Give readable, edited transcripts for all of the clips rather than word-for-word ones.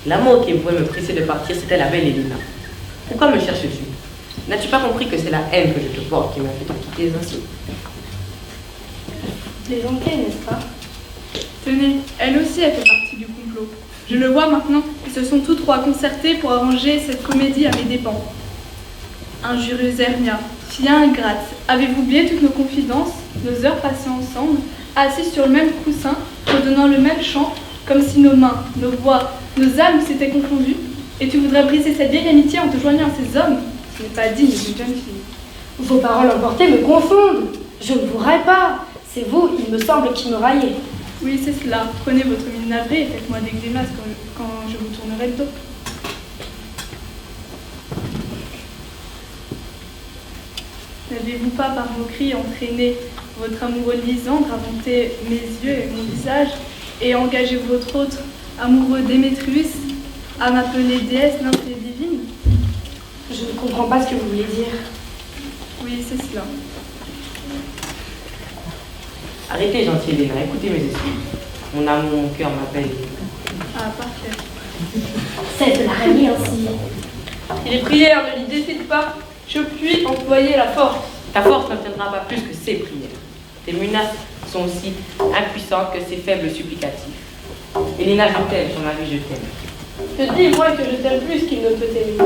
L'amour qui pouvait me presser de partir, c'était la belle Elena. Pourquoi me cherches-tu? N'as-tu pas compris que c'est la haine que je te porte qui m'a fait te quitter ainsi? Plaisanter, n'est-ce pas? Tenez, elle aussi a fait partie du complot. Je le vois maintenant, ils se sont tous trois concertés pour arranger cette comédie à mes dépens. Injurieuse Hermia, fille ingrate, avez-vous oublié toutes nos confidences, nos heures passées ensemble, assis sur le même coussin, redonnant le même chant, comme si nos mains, nos voix, nos âmes s'étaient confondues? Et tu voudrais briser cette vieille amitié en te joignant à ces hommes? Ce n'est pas digne d'une jeune fille. Vos paroles emportées me confondent. Je ne vous raille pas. C'est vous, il me semble, qui me raillez. Oui, c'est cela. Prenez votre mine navrée et faites-moi des grimaces quand je vous tournerai le dos. N'avez-vous pas par moquerie entraîné votre amoureux Lysandre à vanter mes yeux et mon visage et engagé votre autre amoureux Démétrius à m'appeler déesse, nymphe et divine? Je ne comprends pas ce que vous voulez dire. Oui, c'est cela. Arrêtez, gentille Elena, écoutez mes excuses. Mon amour, mon cœur m'appelle. Ah, parfait. C'est de la régner ainsi. Les prières ne l'y décident pas. Je puis employer la force. Ta force n'obtiendra pas plus que ses prières. Tes menaces sont aussi impuissantes que ses faibles supplicatifs. Elena, je t'aime, ton mari, je t'aime. Je dis, moi, que je t'aime plus qu'il ne peut t'aimer.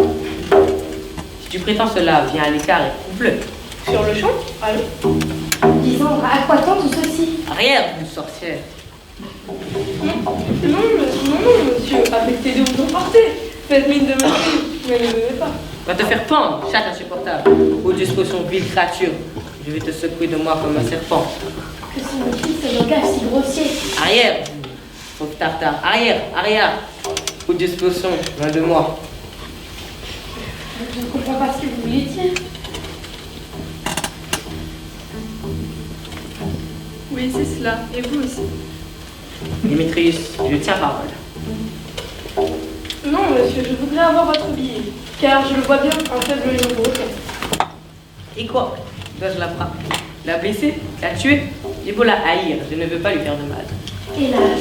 Si tu prétends cela, viens à l'écart et prouve-le. Sur le champ? Allez. Lysandre, à quoi tend tout ceci? Arrière, vous sorcière. Non, monsieur, affectez de vous emporter. Faites mine de me suivre, mais ne venez pas. Va te faire pendre, chatte insupportable. Ô disposition, vile créature. Je vais te secouer de moi comme un serpent. Que signifie ce langage si grossier? Arrière, pauvre tartare. Arrière, arrière. Ô disposition, loin de moi. Je ne comprends pas ce que vous voulez dire. Oui, c'est cela. Et vous aussi. Démétrius, je tiens parole. Non, monsieur, je voudrais avoir votre billet. Car je le vois bien, un faible et nombreux. Et quoi? Dois-je la frapper? La blesser? La tuer? J'ai beau la haïr, je ne veux pas lui faire de mal. Hélas,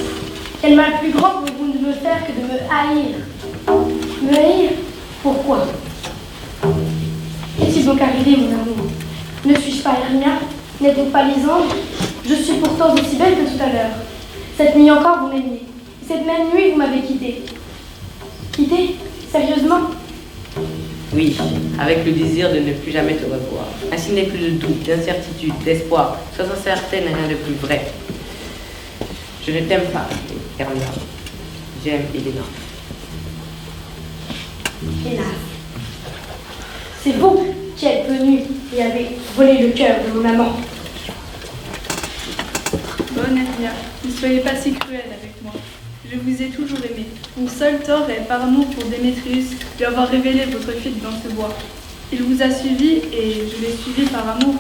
quel mal plus grand pouvez-vous de me faire que de me haïr? Me haïr? Pourquoi? Qu'est-il donc arrivé, mon amour? Ne suis-je pas Hermia? N'êtes-vous pas Lysandre? Je suis pourtant aussi belle que tout à l'heure. Cette nuit encore, vous m'aimiez. Cette même nuit, vous m'avez quittée. Quittée? Sérieusement? Oui, avec le désir de ne plus jamais te revoir. Ainsi n'est plus de doute, d'incertitude, d'espoir. Sois certaine, rien de plus vrai. Je ne t'aime pas, Hermia. J'aime Elena. Hélas. C'est vous qui êtes venu et avez volé le cœur de mon amant. Bonne Hermia, ne soyez pas si cruelle avec moi. Je vous ai toujours aimé. Mon seul tort est, par amour pour Démétrius, lui avoir révélé votre fuite dans ce bois. Il vous a suivi et je l'ai suivi par amour.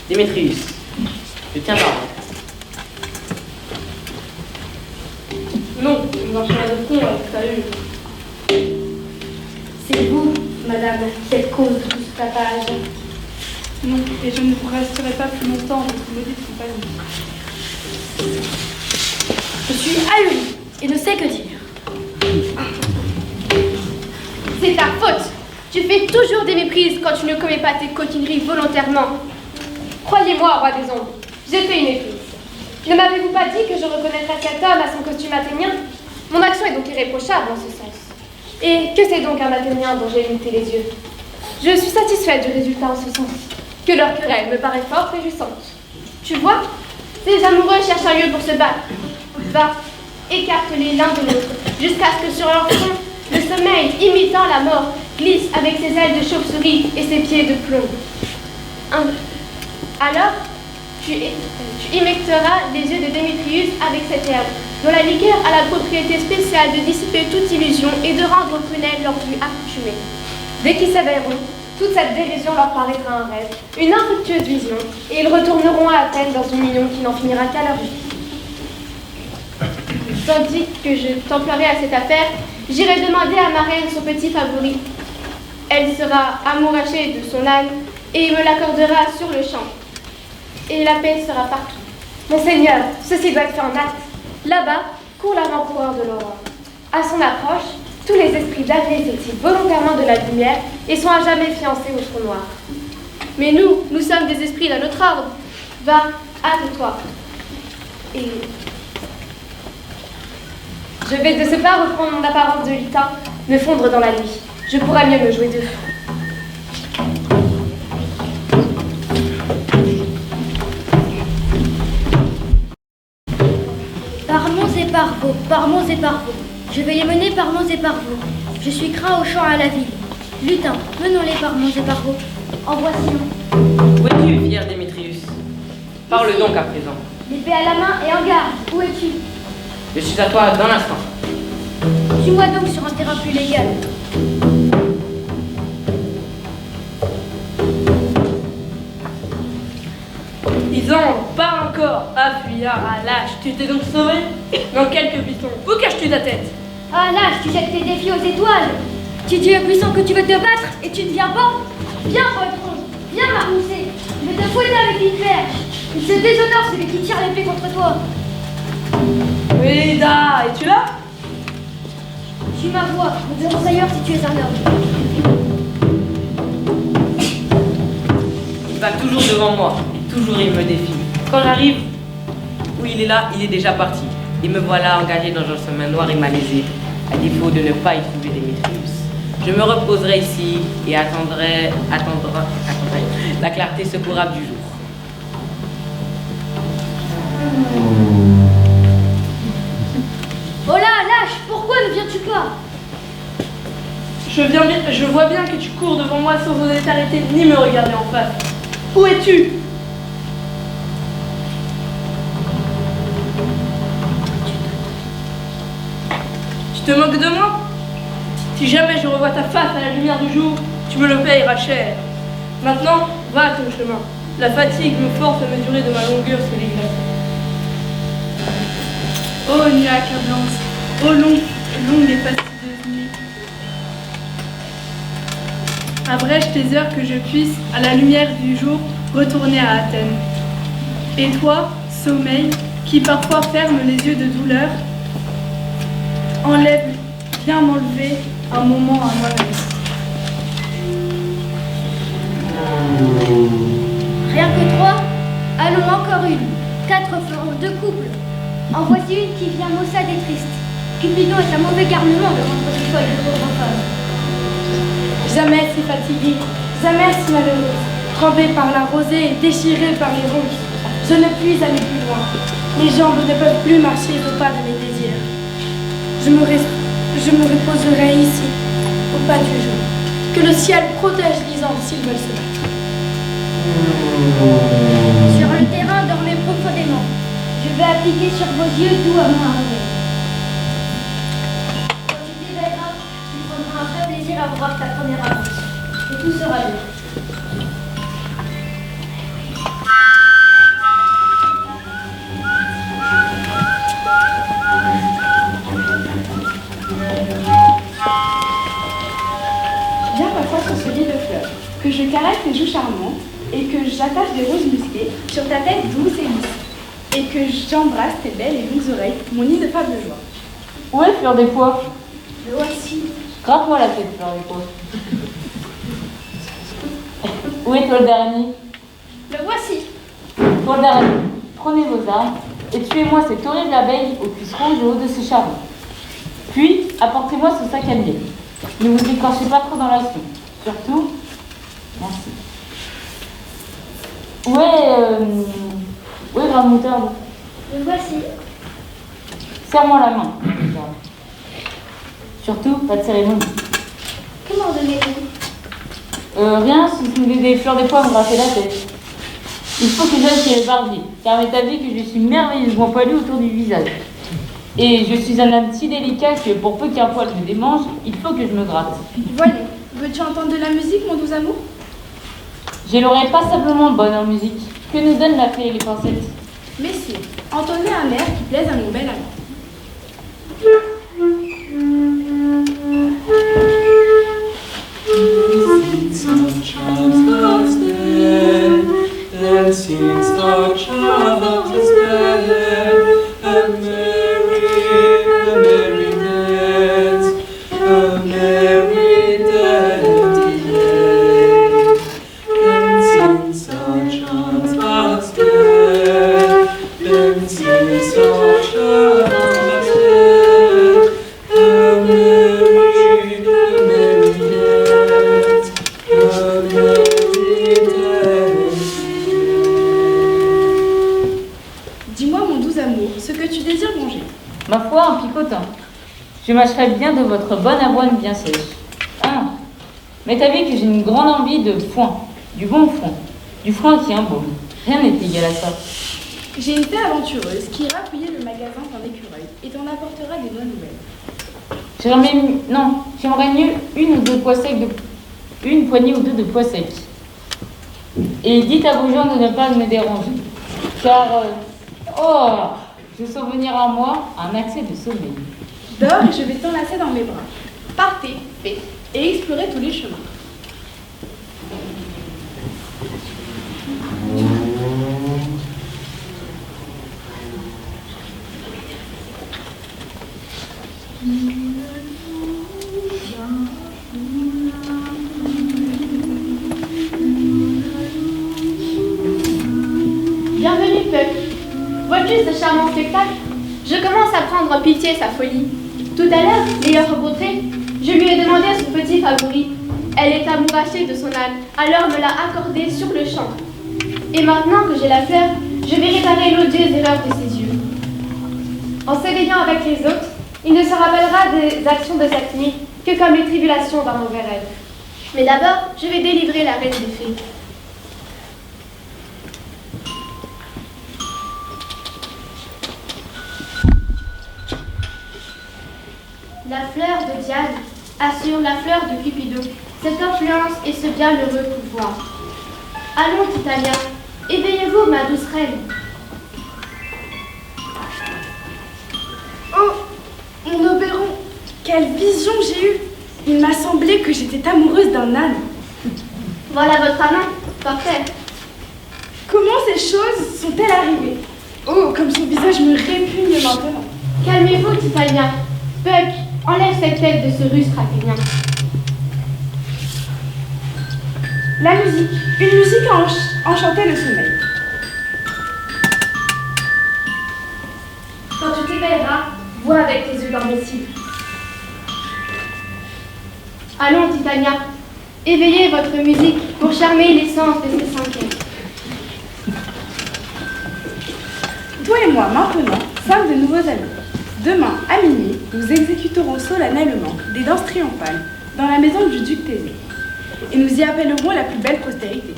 Démétrius, je tiens parole. Non, je marcherai de front avec Saül. C'est vous, madame, qui êtes cause de tout ce tapage. Non, et je ne vous resterai pas plus longtemps en votre maudite compagnie. Je suis ahurie et ne sais que dire. C'est ta faute. Tu fais toujours des méprises quand tu ne commets pas tes coquineries volontairement. Croyez-moi, roi des ombres, j'ai fait une méprise. Ne m'avez-vous pas dit que je reconnaîtrais cet homme à son costume athénien? Mon action est donc irréprochable en ce sens. Et que c'est donc un athénien dont j'ai muté les yeux? Je suis satisfaite du résultat en ce sens, que leur querelle me paraît fort réjouissante. Tu vois, ces amoureux cherchent un lieu pour se battre. Va, écarte-les l'un de l'autre, jusqu'à ce que sur leur front, le sommeil, imitant la mort, glisse avec ses ailes de chauve-souris et ses pieds de plomb. Alors, tu humecteras les yeux de Démétrius avec cette herbe, dont la liqueur a la propriété spéciale de dissiper toute illusion et de rendre prunelle leur vue accoutumée. Dès qu'ils s'éveilleront, toute cette dérision leur paraîtra un rêve, une infructueuse vision, et ils retourneront à Athènes dans une union qui n'en finira qu'à leur vie. Tandis que je templerai à cette affaire, j'irai demander à ma reine son petit favori. Elle sera amourachée de son âne et me l'accordera sur le champ. et la paix sera partout. Monseigneur, ceci doit être fait en acte. Là-bas court l'avant-coureur de l'aurore. À son approche, tous les esprits damnés s'excitent volontairement de la lumière et sont à jamais fiancés au trou noir. Mais nous sommes des esprits d'un autre ordre. Va, hâte-toi. Et je vais de ce pas reprendre mon apparence de lutin, me fondre dans la nuit. Je pourrais mieux me jouer d'eux. Par monts et par veaux, par monts et par veaux. Je vais les mener par monts et par veaux. Je suis craint au champ à la ville. Lutin, menons-les par monts et par veaux. En voici un. Où es-tu, fier Démétrius? Parle donc à présent. L'épée à la main et en garde. Où es-tu? Je suis à toi dans l'instant. Suis-moi donc sur un terrain plus légal. Isande, pas encore. Ah, fuyard, ah lâche, tu t'es donc sauvé? Dans quelques buissons. Où caches-tu ta tête? Ah lâche, tu jettes tes défis aux étoiles. Tu dis au puissant que tu veux te battre et tu ne viens pas. Viens, poltron, viens m'arrousser. Je vais te fouetter avec une perche. Il se déshonore celui qui tire l'épée contre toi. Rida, es-tu là? Suis ma voix, nous verrons ailleurs si tu es un homme. Il va toujours devant moi, et toujours il me défie. Quand j'arrive, où il est là, il est déjà parti. Et me voilà engagé dans un chemin noir et malaisé, à défaut de ne pas y trouver Démétrius. Je me reposerai ici et attendrai la clarté secourable du jour. Oh là, lâche, pourquoi ne viens-tu pas? Je vois bien que tu cours devant moi sans oser t'arrêter ni me regarder en face. Où es-tu? Tu te moques de moi? Si jamais je revois ta face à la lumière du jour, tu me le payeras cher. Maintenant, va à ton chemin. La fatigue me force à mesurer de ma longueur sous les glaces. Ô nuit accablante, ô longue et fastidieuse nuit. Abrège tes heures que je puisse, à la lumière du jour, retourner à Athènes. Et toi, sommeil, qui parfois ferme les yeux de douleur, viens m'enlever un moment à moi-même. Rien que 3? Allons encore une. 4 feront 2 couples. En voici une qui vient maussade et triste. Cupidon est un mauvais garnement de rendre si folle de pauvres femmes. Jamais si fatiguée, jamais si malheureuse, trempée par la rosée et déchirée par les ronces. Je ne puis aller plus loin. Mes jambes ne peuvent plus marcher au pas de mes désirs. Je me reposerai ici, au pas du jour. Que le ciel protège l'Isande s'ils veulent se battre. Sur le terrain, dormez profondément. Je vais appliquer sur vos yeux doux à mon arrêt. Quand tu t'éveilleras, tu prendras un vrai plaisir à voir ta première avance. Et tout sera bien. Viens m'asseoir sur ce lit de fleurs, que je caresse tes joues charmantes, et que j'attache des roses musquées sur ta tête douce et lisse, et que j'embrasse tes belles et longues oreilles, mon ineffable joie. Où est Fleur des Pois? Le voici. Gratte-moi la tête, Fleur des Pois. Où est Toldarani? Le voici. Toldarani, prenez vos armes et tuez-moi cette horrible abeille aux cuisses rouges au haut de ses charmes. Puis, apportez-moi ce sac à miel. Ne vous décronchez pas trop dans la soupe. Surtout, merci. Où est Grande Moutarde? Le voici. Serre-moi la main. Surtout, pas de cérémonie. Que m'ordonnez-vous? Rien, si ce n'est des fleurs des pois à me gratter la tête. Il faut que j'aille chez le barbier, car il m'établit que je suis merveilleusement poilu autour du visage. Et je suis un âme si délicat que pour peu qu'un poil me démange, il faut que je me gratte. Voilà. Veux-tu entendre de la musique, mon doux amour? J'ai l'oreille passablement bonne en musique. Que nous donnent la fée et les pincettes? Messieurs, entonnez un air qui plaise à mon bel ami. Sometimes lost in since the child is dead, a merry dance, a merry day. And since our child was dead, and since our child was dead, a merry dance, a merry day. Dis-moi, mon doux amour, ce que tu désires manger. Ma foi, en picotant. Je mâcherai bien de votre bonne avoine bien sèche. Ah, mais t'as vu que j'ai une grande envie de foin, du bon foin, du foin qui embaume. Rien n'est égal à ça. J'ai une fée aventureuse qui ira fouiller le magasin d'un écureuil et t'en apportera des bonnes nouvelles. J'aimerais mieux une poignée ou deux de pois secs. Et dites à vos gens de ne pas me déranger, car, je sens venir à moi un accès de sommeil. Dors et je vais t'enlacer dans mes bras. Partez, fée, et explorez tous les chemins. Bienvenue, Puck. Vois-tu ce charmant spectacle? Je commence à prendre pitié sa folie. Tout à l'heure, l'ayant rencontrée, je lui ai demandé son petit favori. Elle est amourachée de son âne, alors me l'a accordé sur le champ. Et maintenant que j'ai la fleur, je vais réparer l'odieuse erreur de ses yeux. En s'éveillant avec les autres, il ne se rappellera des actions de cette nuit que comme les tribulations d'un mauvais rêve. Mais d'abord, je vais délivrer la reine des fées. La fleur de Diane assure la fleur de Cupidon, cette influence et ce bienheureux pouvoir. Allons, Titania, éveillez-vous, ma douce reine. Oh, mon Oberon, quelle vision j'ai eue! Il m'a semblé que j'étais amoureuse d'un âne. Voilà votre amant, parfait. Comment ces choses sont-elles arrivées? Oh, comme son visage me répugne maintenant. Calmez-vous, Titania. Puck, enlève cette tête de ce rustre athénien. La musique, une musique à enchanter le sommeil. Quand tu t'éveilleras, vois avec tes yeux d'indécis. Allons, Titania, éveillez votre musique pour charmer les sens de ces cinquièmes. Toi et moi, maintenant, sommes de nouveaux amis. Demain, à minuit, nous exécuterons solennellement des danses triomphales dans la maison du duc Thésée. Et nous y appellerons la plus belle postérité.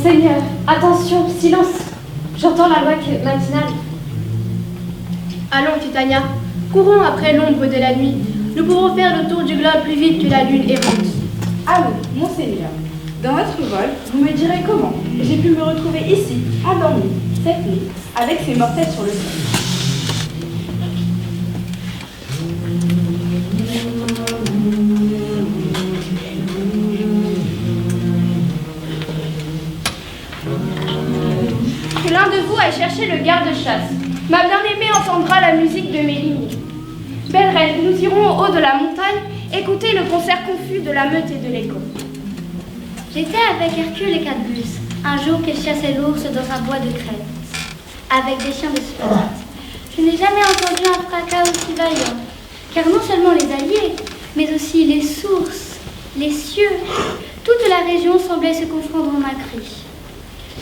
Seigneur, attention, silence. J'entends la loi matinale. Allons, Titania, courons après l'ombre de la nuit. Nous pourrons faire le tour du globe plus vite que la lune errante. Allons, monseigneur. Dans notre vol, vous me direz comment j'ai pu me retrouver ici, endormi, cette nuit, avec ces mortels sur le sol. Que l'un de vous aille chercher le garde-chasse. Ma bien-aimée entendra la musique de mes lignes. Belle reine, nous irons au haut de la montagne écouter le concert confus de la meute et de l'écho. J'étais avec Hercule et Cadmus, un jour qu'ils chassaient l'ours dans un bois de crête, avec des chiens de Sparte. Je n'ai jamais entendu un fracas aussi vaillant, car non seulement les alliés, mais aussi les sources, les cieux, toute la région semblait se confondre en un cri.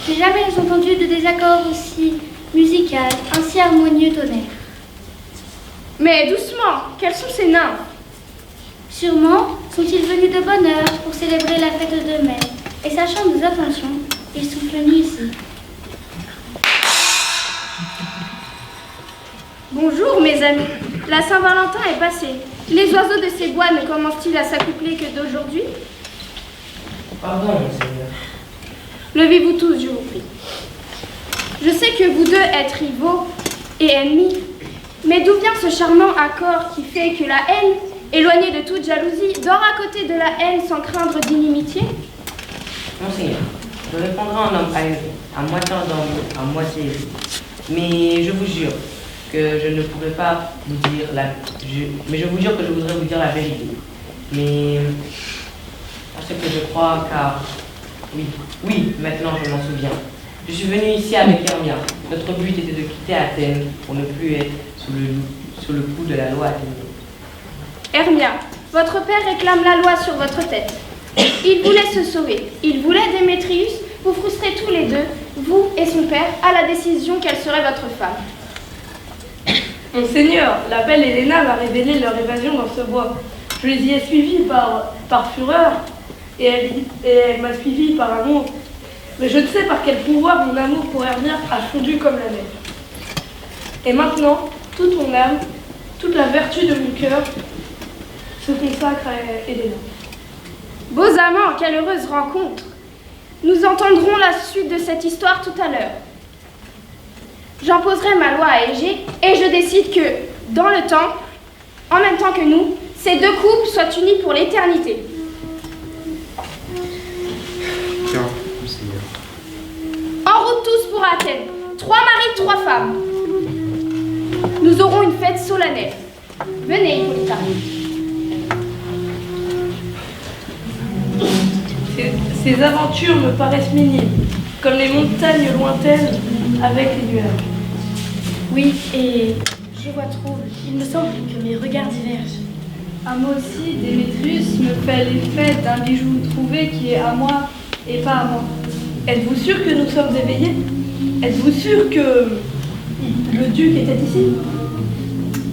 Je n'ai jamais entendu de désaccord aussi musical, un si harmonieux tonnerre. Mais doucement, quels sont ces nymphes? Sûrement sont-ils venus de bonne heure pour célébrer la fête de mai, et sachant nos intentions, ils sont venus ici. Bonjour mes amis, la Saint-Valentin est passée. Les oiseaux de ces bois ne commencent-ils à s'accoupler que d'aujourd'hui? Pardon, monseigneur. Levez-vous tous, je vous prie. Je sais que vous deux êtes rivaux et ennemis, mais d'où vient ce charmant accord qui fait que la haine, éloignée de toute jalousie, dort à côté de la haine sans craindre d'inimitié? Monseigneur, je répondrai en homme aéré, à moitié endormi, à moitié éveillé. Mais je vous jure que je ne pourrai pas vous dire mais je vous jure que je voudrais vous dire la vérité. Mais à ce que je crois, car oui, maintenant je m'en souviens. Je suis venu ici avec Hermia. Notre but était de quitter Athènes pour ne plus être sous le coup de la loi athénienne. Hermia, votre père réclame la loi sur votre tête. Il voulait se sauver. Il voulait Démétrius. Vous frustrez tous les deux, vous et son père, à la décision qu'elle serait votre femme. Monseigneur, la belle Helena m'a révélé leur évasion dans ce bois. Je les y ai suivis par fureur, et elle m'a suivi par amour. Mais je ne sais par quel pouvoir mon amour pour Hermia a fondu comme la neige. Et maintenant, toute mon âme, toute la vertu de mon cœur se consacre à Helena. Beaux amants, quelle heureuse rencontre! Nous entendrons la suite de cette histoire tout à l'heure. J'imposerai ma loi à Égée et je décide que, dans le temps, en même temps que nous, ces deux couples soient unis pour l'éternité. Tiens, monseigneur. En route tous pour Athènes, 3 maris, 3 femmes. Nous aurons une fête solennelle. Venez, Hippolyta. Ces aventures me paraissent minimes, comme les montagnes lointaines avec les nuages. Oui, et je vois trouble. Il me semble que mes regards divergent. À moi aussi, Démétrius me fait l'effet d'un bijou trouvé qui est à moi et pas à moi. Êtes-vous sûr que nous sommes éveillés? Êtes-vous sûr que le duc était ici?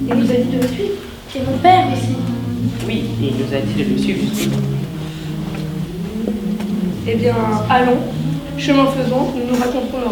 Il nous a dit de le suivre. Et mon père aussi. Oui, et il nous a dit de le suivre jusqu'au bout. Eh bien, allons. Chemin faisant, nous nous raconterons le